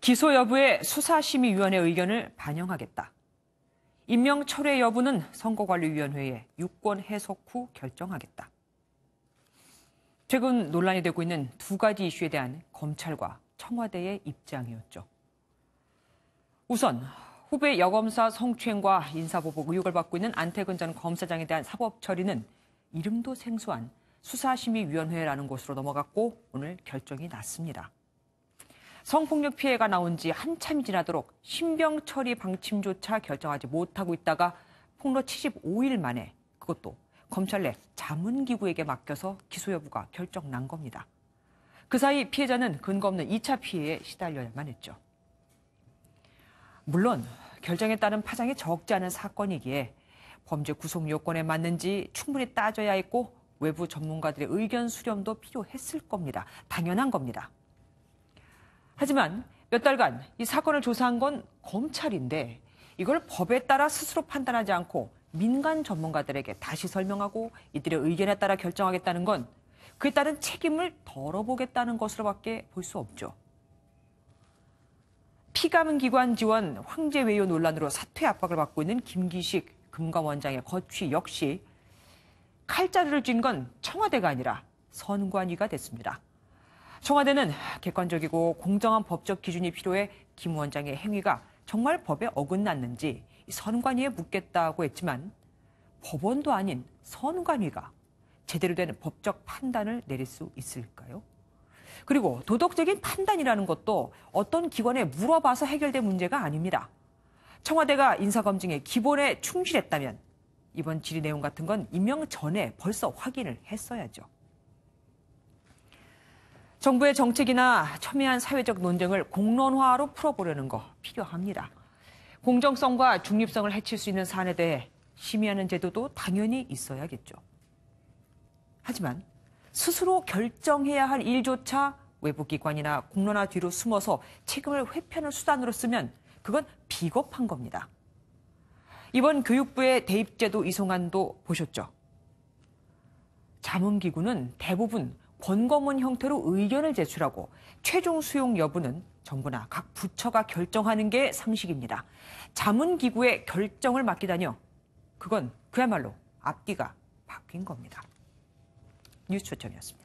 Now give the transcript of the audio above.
기소 여부의 수사심의위원회 의견을 반영하겠다. 임명 철회 여부는 선거관리위원회에 유권 해석 후 결정하겠다. 최근 논란이 되고 있는 두 가지 이슈에 대한 검찰과 청와대의 입장이었죠. 우선 후배 여검사 성추행과 인사보복 의혹을 받고 있는 안태근 전 검사장에 대한 사법 처리는 이름도 생소한 수사심의위원회라는 곳으로 넘어갔고 오늘 결정이 났습니다. 성폭력 피해가 나온 지 한참이 지나도록 신병 처리 방침조차 결정하지 못하고 있다가 폭로 75일 만에 그것도 검찰 내 자문기구에게 맡겨서 기소 여부가 결정난 겁니다. 그 사이 피해자는 근거 없는 2차 피해에 시달려야만 했죠. 물론 결정에 따른 파장이 적지 않은 사건이기에 범죄 구속 요건에 맞는지 충분히 따져야 했고 외부 전문가들의 의견 수렴도 필요했을 겁니다. 당연한 겁니다. 하지만 몇 달간 이 사건을 조사한 건 검찰인데 이걸 법에 따라 스스로 판단하지 않고 민간 전문가들에게 다시 설명하고 이들의 의견에 따라 결정하겠다는 건 그에 따른 책임을 덜어보겠다는 것으로밖에 볼 수 없죠. 피감기관 지원 황제 외유 논란으로 사퇴 압박을 받고 있는 김기식 금감원장의 거취 역시 칼자루를 쥔 건 청와대가 아니라 선관위가 됐습니다. 청와대는 객관적이고 공정한 법적 기준이 필요해 김 원장의 행위가 정말 법에 어긋났는지 선관위에 묻겠다고 했지만 법원도 아닌 선관위가 제대로 된 법적 판단을 내릴 수 있을까요? 그리고 도덕적인 판단이라는 것도 어떤 기관에 물어봐서 해결된 문제가 아닙니다. 청와대가 인사검증의 기본에 충실했다면 이번 질의 내용 같은 건 임명 전에 벌써 확인을 했어야죠. 정부의 정책이나 첨예한 사회적 논쟁을 공론화로 풀어보려는 거 필요합니다. 공정성과 중립성을 해칠 수 있는 사안에 대해 심의하는 제도도 당연히 있어야겠죠. 하지만 스스로 결정해야 할 일조차 외부기관이나 공론화 뒤로 숨어서 책임을 회피하는 수단으로 쓰면 그건 비겁한 겁니다. 이번 교육부의 대입제도 이송안도 보셨죠? 자문기구는 대부분 권고문 형태로 의견을 제출하고 최종 수용 여부는 정부나 각 부처가 결정하는 게 상식입니다. 자문기구의 결정을 맡기다니요. 그건 그야말로 앞뒤가 바뀐 겁니다. 뉴스 초점이었습니다.